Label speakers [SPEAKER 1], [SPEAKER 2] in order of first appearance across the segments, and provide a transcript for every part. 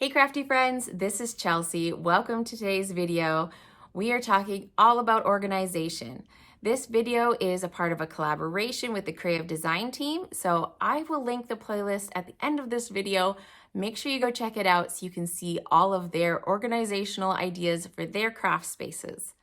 [SPEAKER 1] Hey crafty friends, this is Chelsea. Welcome to today's video. We are talking all about organization. This video is a part of a collaboration with the creative design team, so I will link the playlist at the end of this video. Make sure you go check it out so you can see all of their organizational ideas for their craft spaces.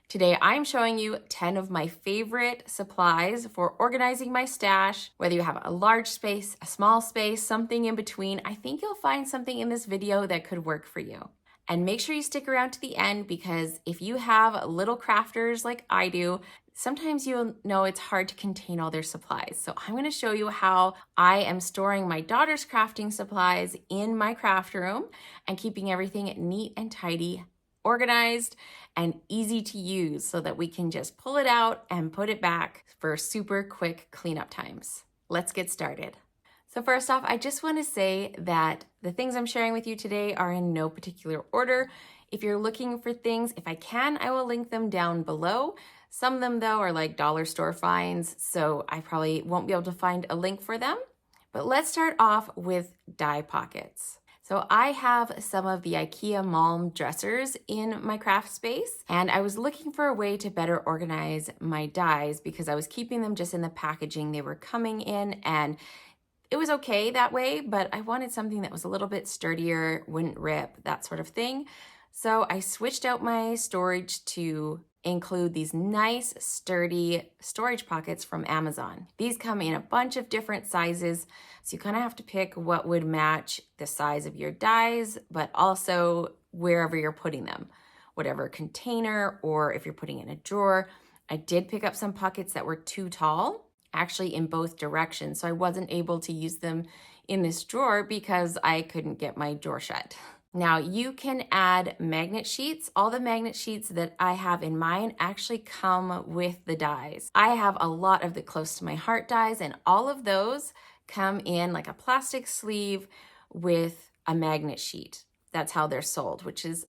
[SPEAKER 1] Today, I'm showing you 10 of my favorite supplies for organizing my stash. Whether you have a large space, a small space, something in between, I think you'll find something in this video that could work for you. And make sure you stick around to the end because if you have little crafters like I do, sometimes you'll know it's hard to contain all their supplies. So I'm going to show you how I am storing my daughter's crafting supplies in my craft room and keeping everything neat and tidy, organized, and easy to use so that we can just pull it out and put it back for super quick cleanup times. Let's get started. So first off, I just want to say that the things I'm sharing with you today are in no particular order. If you're looking for things, if I can, I will link them down below. Some of them though are like dollar store finds, so I probably won't be able to find a link for them. But let's start off with die pockets. So I have some of the Ikea Malm dressers in my craft space, and I was looking for a way to better organize my dies because I was keeping them just in the packaging they were coming in, and it was okay that way, but I wanted something that was a little bit sturdier, wouldn't rip, that sort of thing. So I switched out my storage to include these nice sturdy storage pockets from Amazon. These come in a bunch of different sizes, so you kind of have to pick what would match the size of your dies, but also wherever you're putting them, whatever container, or if you're putting it in a drawer. I did pick up some pockets that were too tall, actually in both directions, so I wasn't able to use them in this drawer because I couldn't get my drawer shut. Now you can add magnet sheets. All the magnet sheets that I have in mine actually come with the dies. I have a lot of the close to my heart dies, and all of those come in like a plastic sleeve with a magnet sheet. That's how they're sold, which is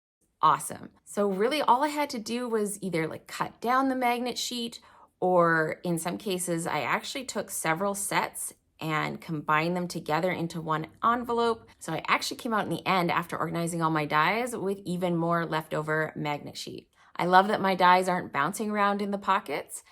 [SPEAKER 1] awesome. So really all I had to do was either like cut down the magnet sheet, or in some cases I actually took several sets and combine them together into one envelope. So I actually came out in the end after organizing all my dies with even more leftover magnet sheet. I love that my dies aren't bouncing around in the pockets,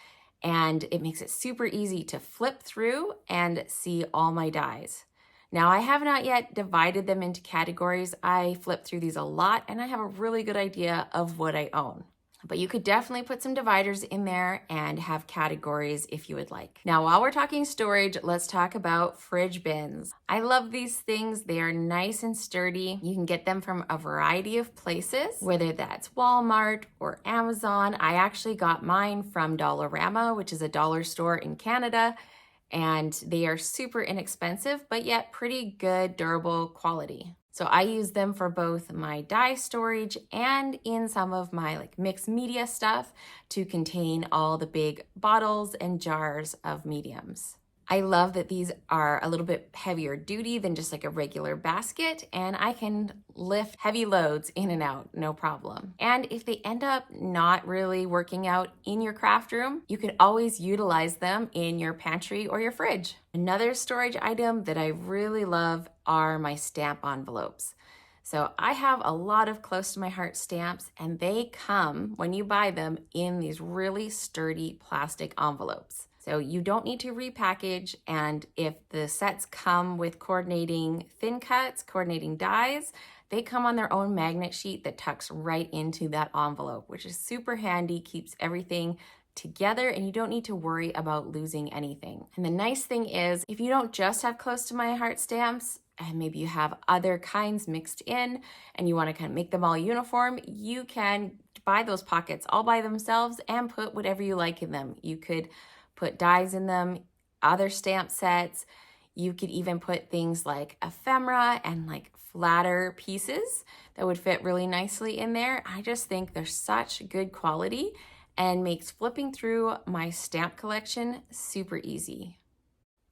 [SPEAKER 1] and it makes it super easy to flip through and see all my dies. Now I have not yet divided them into categories. I flip through these a lot and I have a really good idea of what I own. But you could definitely put some dividers in there and have categories if you would like. Now, while we're talking storage, let's talk about fridge bins. I love these things. They are nice and sturdy. You can get them from a variety of places, whether that's Walmart or Amazon. I actually got mine from Dollarama, which is a dollar store in Canada, and they are super inexpensive, but yet pretty good, durable quality. So I use them for both my die storage and in some of my like mixed media stuff to contain all the big bottles and jars of mediums. I love that these are a little bit heavier duty than just like a regular basket, and I can lift heavy loads in and out, no problem. And if they end up not really working out in your craft room, you can always utilize them in your pantry or your fridge. Another storage item that I really love are my stamp envelopes. So I have a lot of close to my heart stamps, and they come, when you buy them, in these really sturdy plastic envelopes. So you don't need to repackage, and if the sets come with coordinating thin cuts, coordinating dies, they come on their own magnet sheet that tucks right into that envelope, which is super handy, keeps everything together, and you don't need to worry about losing anything. And the nice thing is, if you don't just have close to my heart stamps, and maybe you have other kinds mixed in, and you want to kind of make them all uniform, you can buy those pockets all by themselves and put whatever you like in them. You could put dies in them, other stamp sets. You could even put things like ephemera and like flatter pieces that would fit really nicely in there. I just think they're such good quality and makes flipping through my stamp collection super easy.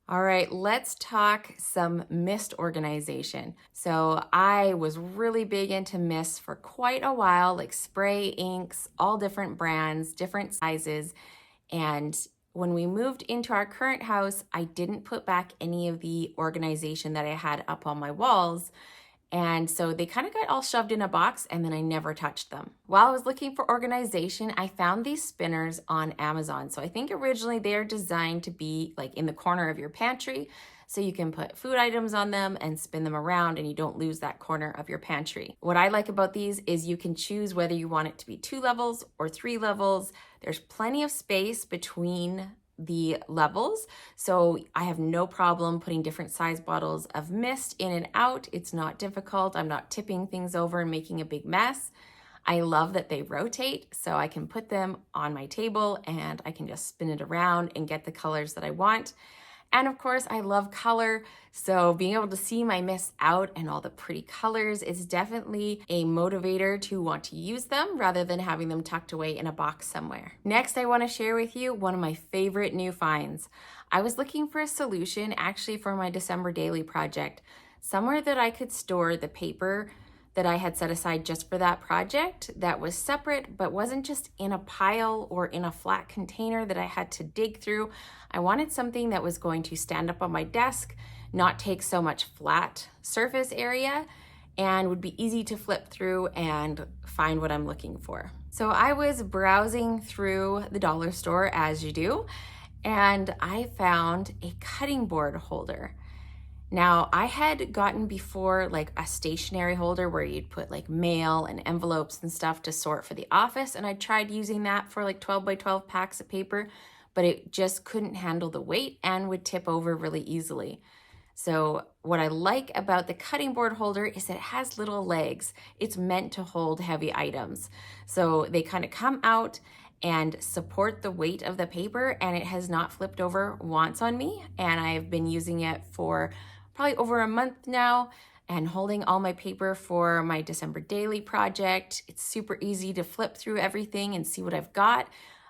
[SPEAKER 1] All right, let's talk some mist organization. So I was really big into mists for quite a while, like spray inks, all different brands, different sizes. And when we moved into our current house, I didn't put back any of the organization that I had up on my walls. And so they kind of got all shoved in a box and then I never touched them. While I was looking for organization, I found these spinners on Amazon. So I think originally they're designed to be like in the corner of your pantry, so you can put food items on them and spin them around and you don't lose that corner of your pantry. What I like about these is you can choose whether you want it to be 2 levels or 3 levels. There's plenty of space between the levels, so I have no problem putting different size bottles of mist in and out. It's not difficult. I'm not tipping things over and making a big mess. I love that they rotate, so I can put them on my table and I can just spin it around and get the colors that I want. And of course, I love color, so being able to see my mist out and all the pretty colors is definitely a motivator to want to use them rather than having them tucked away in a box somewhere. Next, I want to share with you one of my favorite new finds. I was looking for a solution actually for my December daily project, somewhere that I could store the paper that I had set aside just for that project that was separate but wasn't just in a pile or in a flat container that I had to dig through. I wanted something that was going to stand up on my desk, not take so much flat surface area, and would be easy to flip through and find what I'm looking for. So I was browsing through the dollar store as you do, and I found a cutting board holder. Now, I had gotten before like a stationery holder where you'd put like mail and envelopes and stuff to sort for the office, and I tried using that for like 12 by 12 packs of paper, but it just couldn't handle the weight and would tip over really easily. So what I like about the cutting board holder is that it has little legs. It's meant to hold heavy items. So they kind of come out and support the weight of the paper, and it has not flipped over once on me. And I've been using it for probably over a month now and holding all my paper for my December daily project. It's super easy to flip through everything and see what I've got.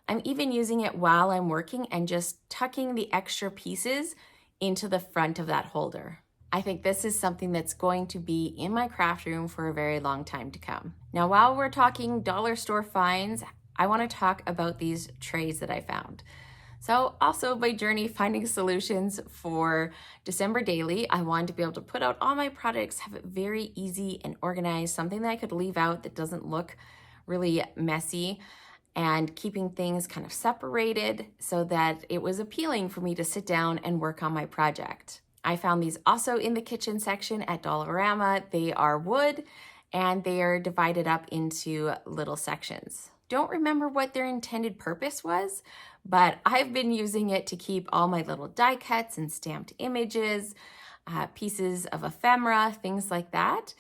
[SPEAKER 1] I'm even using it while I'm working and just tucking the extra pieces into the front of that holder. I think this is something that's going to be in my craft room for a very long time to come. Now, while we're talking dollar store finds, I want to talk about these trays that I found. So also my journey finding solutions for December daily, I wanted to be able to put out all my products, have it very easy and organized, something that I could leave out that doesn't look really messy, and keeping things kind of separated so that it was appealing for me to sit down and work on my project. I found these also in the kitchen section at Dollarama. They are wood and they are divided up into little sections. Don't remember what their intended purpose was, but I've been using it to keep all my little die cuts and stamped images, pieces of ephemera, things like that.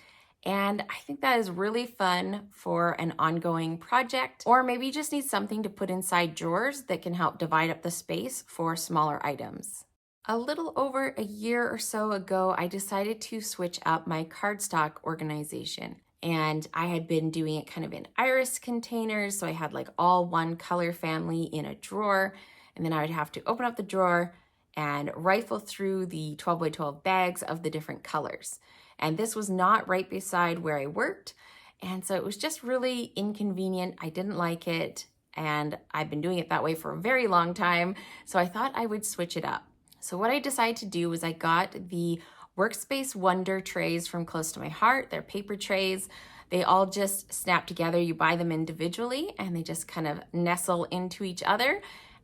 [SPEAKER 1] And I think that is really fun for an ongoing project, or maybe you just need something to put inside drawers that can help divide up the space for smaller items. A little over a year or so ago, I decided to switch up my cardstock organization. And I had been doing it kind of in iris containers. So I had like all one color family in a drawer. And then I would have to open up the drawer and rifle through the 12 by 12 bags of the different colors. And this was not right beside where I worked. And so it was just really inconvenient. I didn't like it. And I've been doing it that way for a very long time. So I thought I would switch it up. So what I decided to do was I got the Workspace Wonder trays from Close to My Heart. They're paper trays. They all just snap together. You buy them individually and they just kind of nestle into each other.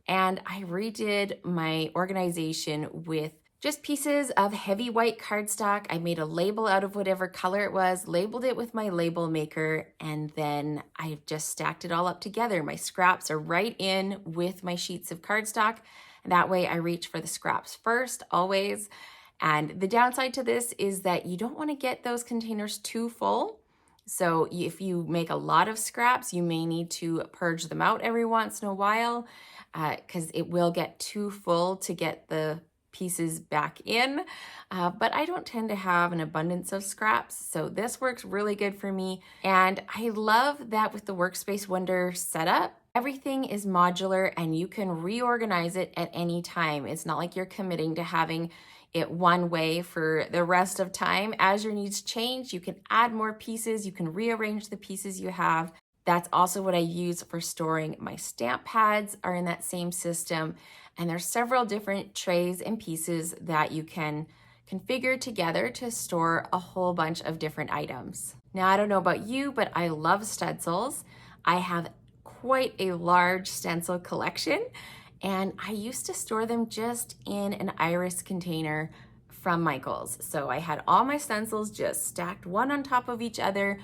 [SPEAKER 1] And I redid my organization with just pieces of heavy white cardstock. I made a label out of whatever color it was, labeled it with my label maker, and then I just stacked it all up together. My scraps are right in with my sheets of cardstock. And that way I reach for the scraps first, always. And the downside to this is that you don't want to get those containers too full. So if you make a lot of scraps, you may need to purge them out every once in a while because it will get too full to get the pieces back in. But I don't tend to have an abundance of scraps, so this works really good for me. And I love that with the Workspace Wonder setup, everything is modular and you can reorganize it at any time. It's not like you're committing to having it one way for the rest of time. As your needs change, you can add more pieces, you can rearrange the pieces you have. That's also what I use for storing my stamp pads, are in that same system. And there's several different trays and pieces that you can configured together to store a whole bunch of different items. Now, I don't know about you, but I love stencils. I have quite a large stencil collection, and I used to store them just in an iris container from Michaels. So I had all my stencils just stacked one on top of each other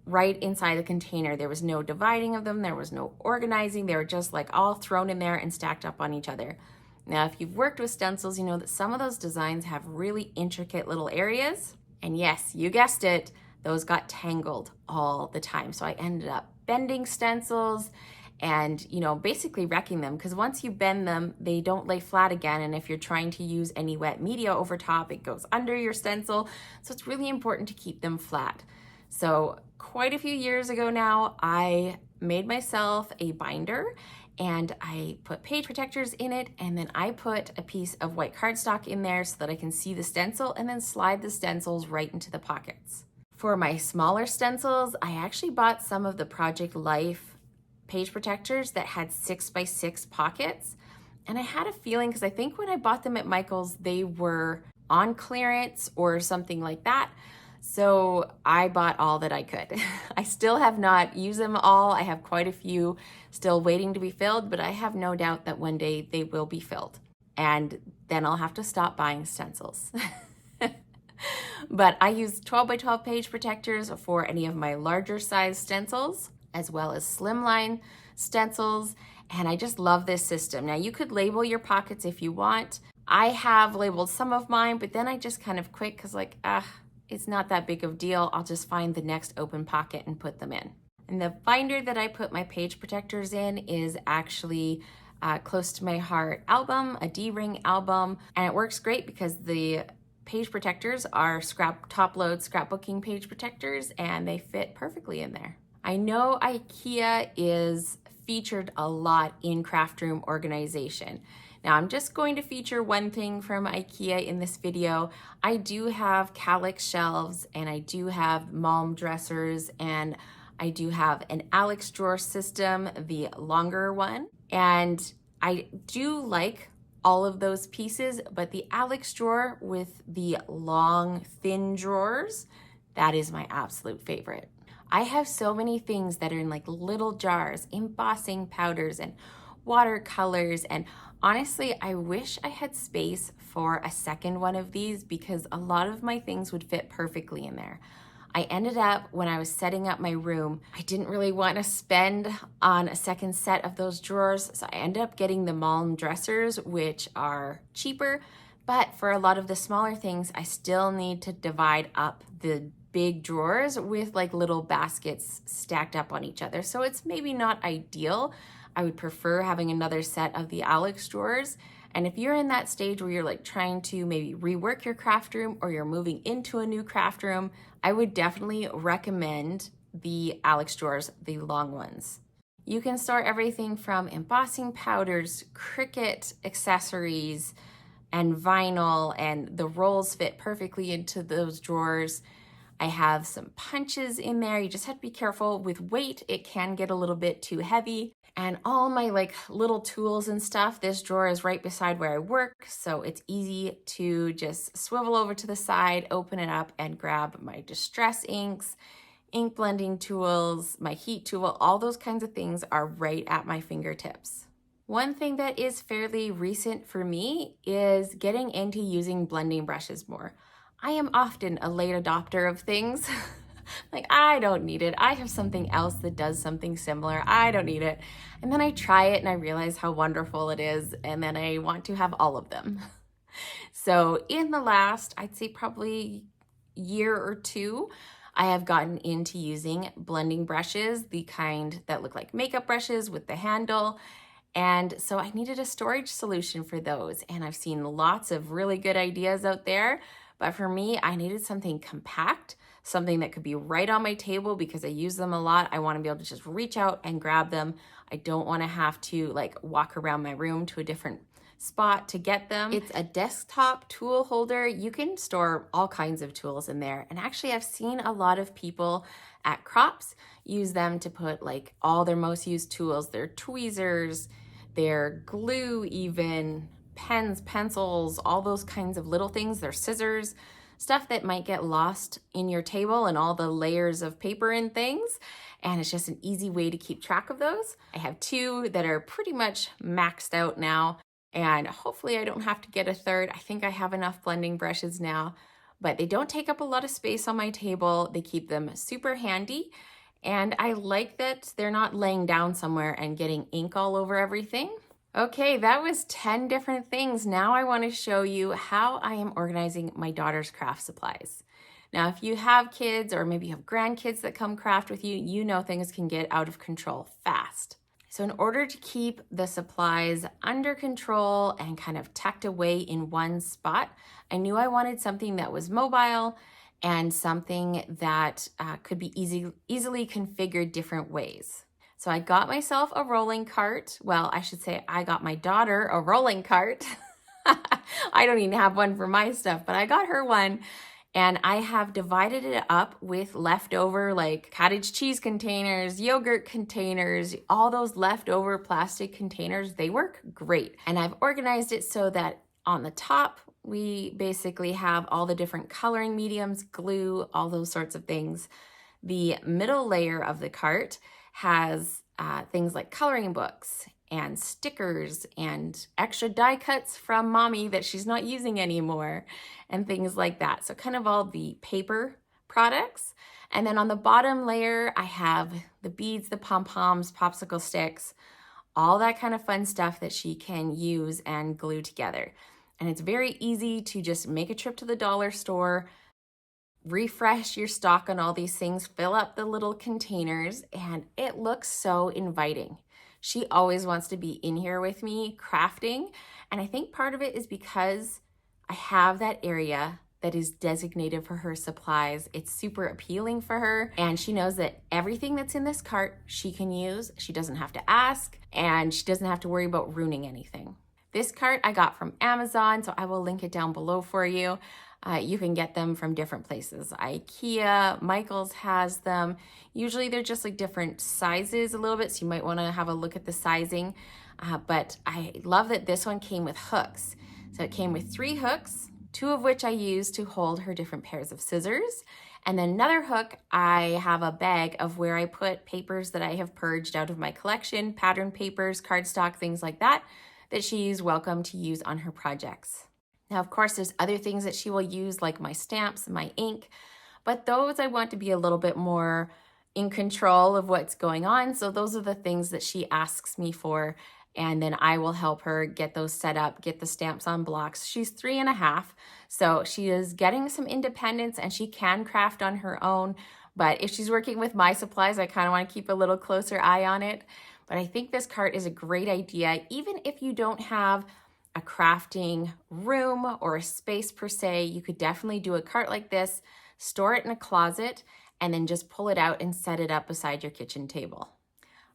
[SPEAKER 1] right inside the container. There was no dividing of them, there was no organizing, they were just like all thrown in there and stacked up on each other. Now, if you've worked with stencils, you know that some of those designs have really intricate little areas. And yes, you guessed it, those got tangled all the time. So I ended up bending stencils and, you know, basically wrecking them, because once you bend them, they don't lay flat again. And if you're trying to use any wet media over top, it goes under your stencil. So it's really important to keep them flat. So quite a few years ago now, I made myself a binder and I put page protectors in it, and then I put a piece of white cardstock in there so that I can see the stencil and then slide the stencils right into the pockets. For my smaller stencils, I actually bought some of the Project Life page protectors that had 6x6 pockets. And I had a feeling, because I think when I bought them at Michaels, they were on clearance or something like that. So I bought all that I could. I still have not used them all. I have quite a few still waiting to be filled, but I have no doubt that one day they will be filled. And then I'll have to stop buying stencils. But I use 12x12 page protectors for any of my larger size stencils, as well as slimline stencils. And I just love this system. Now, you could label your pockets if you want. I have labeled some of mine, but then I just kind of quit because it's not that big of a deal. I'll just find the next open pocket and put them in. And the binder that I put my page protectors in is actually Close to My Heart album, a D-ring album. And it works great because the page protectors are top load scrapbooking page protectors, and they fit perfectly in there. I know Ikea is featured a lot in craftroom organization. Now, I'm just going to feature one thing from Ikea in this video. I do have calyx shelves, and I do have Malm dressers, and I do have an Alex drawer system, the longer one. And I do like all of those pieces, but the Alex drawer with the long, thin drawers, that is my absolute favorite. I have so many things that are in like little jars, embossing powders and watercolors, and honestly, I wish I had space for a second one of these because a lot of my things would fit perfectly in there. I ended up, when I was setting up my room, I didn't really want to spend on a second set of those drawers, so I ended up getting the Malm dressers, which are cheaper, but for a lot of the smaller things, I still need to divide up the big drawers with like little baskets stacked up on each other. So it's maybe not ideal. I would prefer having another set of the Alex drawers. And if you're in that stage where you're like trying to maybe rework your craft room or you're moving into a new craft room, I would definitely recommend the Alex drawers, the long ones. You can store everything from embossing powders, Cricut accessories, and vinyl, and the rolls fit perfectly into those drawers. I have some punches in there. You just have to be careful with weight. It can get a little bit too heavy. And all my like little tools and stuff, this drawer is right beside where I work. So it's easy to just swivel over to the side, open it up, and grab my distress inks, ink blending tools, my heat tool, all those kinds of things are right at my fingertips. One thing that is fairly recent for me is getting into using blending brushes more. I am often a late adopter of things. Like, I don't need it. I have something else that does something similar. I don't need it. And then I try it and I realize how wonderful it is. And then I want to have all of them. So in the last, I'd say probably year or two, I have gotten into using blending brushes, the kind that look like makeup brushes with the handle. And so I needed a storage solution for those. And I've seen lots of really good ideas out there. But for me, I needed something compact, something that could be right on my table because I use them a lot. I want to be able to just reach out and grab them. I don't want to have to like walk around my room to a different spot to get them. It's a desktop tool holder. You can store all kinds of tools in there. And actually, I've seen a lot of people at crops use them to put like all their most used tools, their tweezers, their glue even, pens, pencils, all those kinds of little things. There's scissors, stuff that might get lost in your table and all the layers of paper and things. And it's just an easy way to keep track of those. I have 2 that are pretty much maxed out now, and hopefully I don't have to get a third. I think I have enough blending brushes now, but they don't take up a lot of space on my table. They keep them super handy. And I like that they're not laying down somewhere and getting ink all over everything. Okay, that was 10 different things. Now I want to show you how I am organizing my daughter's craft supplies. Now, if you have kids or maybe you have grandkids that come craft with you, you know things can get out of control fast. So in order to keep the supplies under control and kind of tucked away in one spot, I knew I wanted something that was mobile and something that could be easily configured different ways. So I got myself a rolling cart. Well, I should say I got my daughter a rolling cart. I don't even have one for my stuff, but I got her one. And I have divided it up with leftover like cottage cheese containers, yogurt containers, all those leftover plastic containers. They work great. And I've organized it so that on the top, we basically have all the different coloring mediums, glue, all those sorts of things. The middle layer of the cart has things like coloring books and stickers and extra die cuts from mommy that she's not using anymore and things like that. So kind of all the paper products. And then on the bottom layer, I have the beads, the pom-poms, popsicle sticks, all that kind of fun stuff that she can use and glue together. And it's very easy to just make a trip to the dollar store, refresh your stock on all these things, fill up the little containers, and it looks so inviting. She always wants to be in here with me crafting. And I think part of it is because I have that area that is designated for her supplies. It's super appealing for her. And she knows that everything that's in this cart she can use. She doesn't have to ask, and she doesn't have to worry about ruining anything. This cart I got from Amazon, so I will link it down below for you. You can get them from different places. Ikea, Michael's has them. Usually they're just like different sizes a little bit, so you might want to have a look at the sizing. But I love that this one came with hooks. So it came with 3 hooks, 2 of which I used to hold her different pairs of scissors. And then another hook, I have a bag of where I put papers that I have purged out of my collection, pattern papers, cardstock, things like that she's welcome to use on her projects. Now, of course, there's other things that she will use like my stamps and my ink, but those I want to be a little bit more in control of what's going on. So those are the things that she asks me for, and then I will help her get those set up, get the stamps on blocks. She's 3.5, so she is getting some independence and she can craft on her own. But if she's working with my supplies, I kind of want to keep a little closer eye on it. But I think this cart is a great idea, even if you don't have a crafting room or a space per se. You could definitely do a cart like this, store it in a closet, and then just pull it out and set it up beside your kitchen table.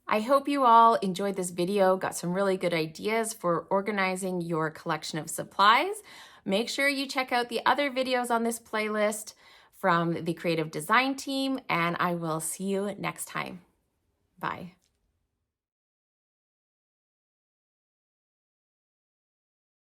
[SPEAKER 1] I hope you all enjoyed this video, got some really good ideas for organizing your collection of supplies. Make sure you check out the other videos on this playlist from the creative design team, and I will see you next time. Bye.